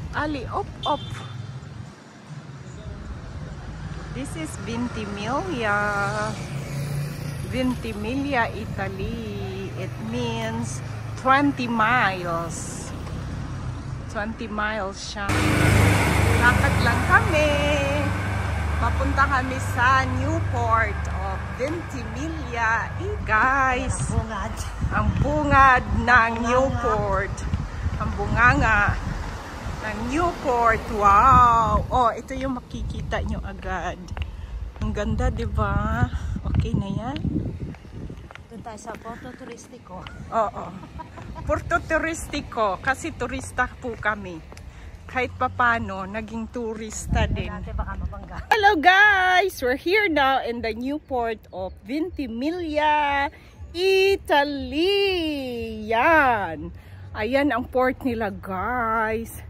Ali, op. This is Ventimiglia. Ventimiglia, Italy. It means 20 miles. 20 miles siya. Lakad lang kami. Papunta kami sa Newport of Ventimiglia. Guys, ang bungad ng Newport. Ang bunganga ng Newport. Wow! Oh, ito yung makikita nyo agad. Ang ganda, diba? Okay na yan? Doon tayo sa Porto Turistiko. Oo. Porto Turistiko. Kasi turista po kami. Kahit papano, naging turista din. Hello guys! We're here now in the Newport of Ventimiglia, Italy. Yan. Ayan ang port nila guys.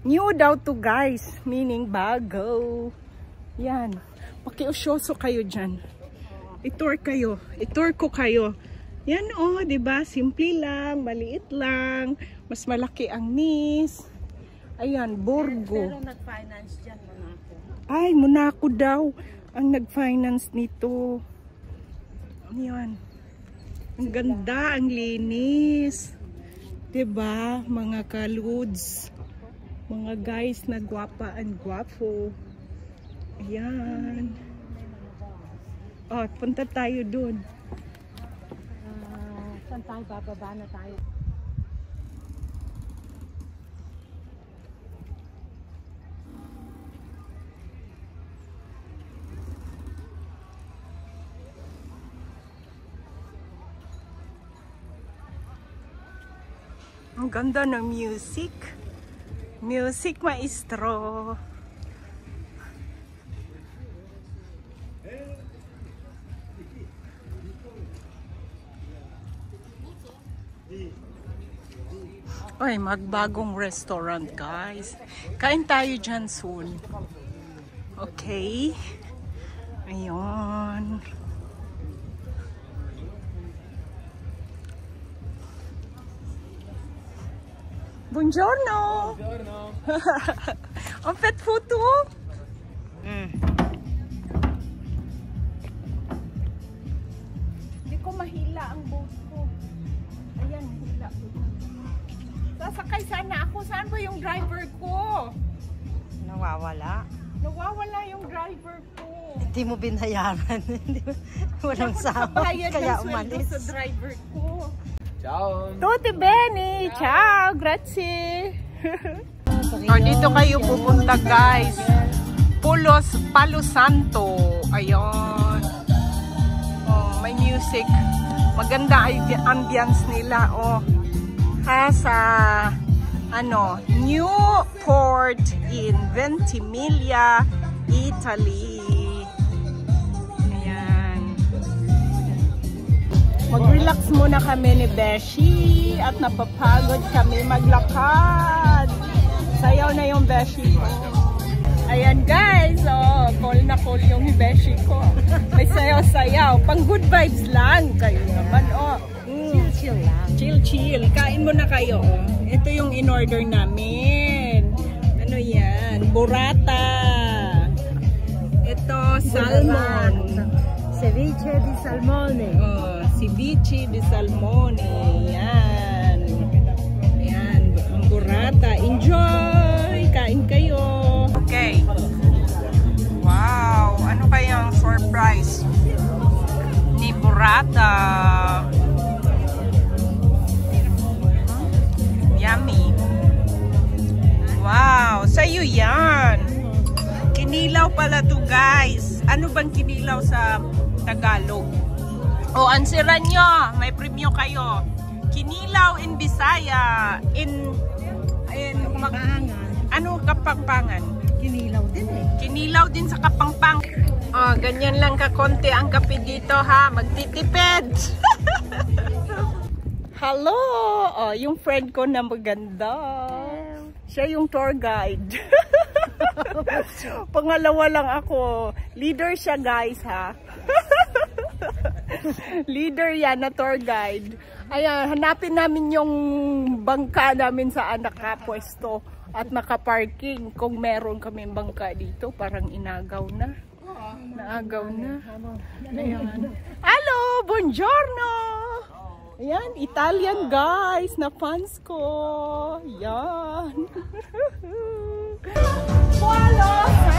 New daw to guys. Meaning bago. Yan. Pakiusyoso kayo dyan. I-tour kayo. I-tour ko kayo. Yan oh, diba? Simple lang. Maliit lang. Mas malaki ang Nice. Ayan, Borgo. Pero nag-finance dyan, Monaco. Ay, Monaco daw ang nag-finance nito. Ayan. Ang ganda, ang linis. Diba, mga kaludes. Mga guys na gwapa and gwapo. Ayan. Oh, punta tayo dun. Saan tayo? Bababa na tayo. Ang ganda ng music. Music maestro. Ay, magbagong restaurant guys. Kain tayo dyan soon. Okay. Ayun. Buongiorno! Buongiorno! Ang pet photo! Hindi ko mahila ang boat ko. Ayan, hila ko. Sasakay sana ako. Saan ba yung driver ko? Nawawala. Nawawala yung driver ko. Hindi mo binayaran. Walang sahod. Kaya umalis. Sa driver ko. Ciao! Tutti bene! Ciao! Grazie! Oh, dito kayo pupunta guys. Palo Santo. Ayun. Oh, may music. Maganda ambience nila. Oh. Sa Newport in Ventimiglia, Italy. Mag-relax muna kami ni Beshi at napapagod kami maglakad. Sayaw na yung Beshi ko. Ayan guys, oh, call na call yung Beshi ko. May sayaw-sayaw. Pang good vibes lang kayo naman. Oh. Chill lang. Chill. Kain muna kayo. Oh. Ito yung in-order namin. Ano yan? Burrata. Ito, salmon. Ceviche di salmone. Oh, ceviche di salmone. Yan. Yan, ang burrata. Enjoy! Kain kayo. Okay. Wow! Ano kayang surprise ni burrata? Yummy. Wow! Sa'yo yan. Kinilaw pala to guys. Ano bang kinilaw sa Tagalog? O, ansiran nyo. May premyo kayo. Kinilaw in Bisaya. Ano Kapampangan? Kinilaw din eh. Kinilaw din sa Kapampangan. O, ganyan lang kakonti ang kape dito ha. Magtitipid. Hello! O, yung friend ko na maganda. Siya yung tour guide. Pangalawa lang ako. Leader siya guys ha. Leader yan na tour guide. Ayan, hanapin namin yung bangka namin saan nakapwesto. At nakaparking. Kung meron kami bangka dito, parang inagaw na. Naagaw na. Ayan. Hello! Buongiorno! Ayan, Italian guys na fans ko. Yan. Follow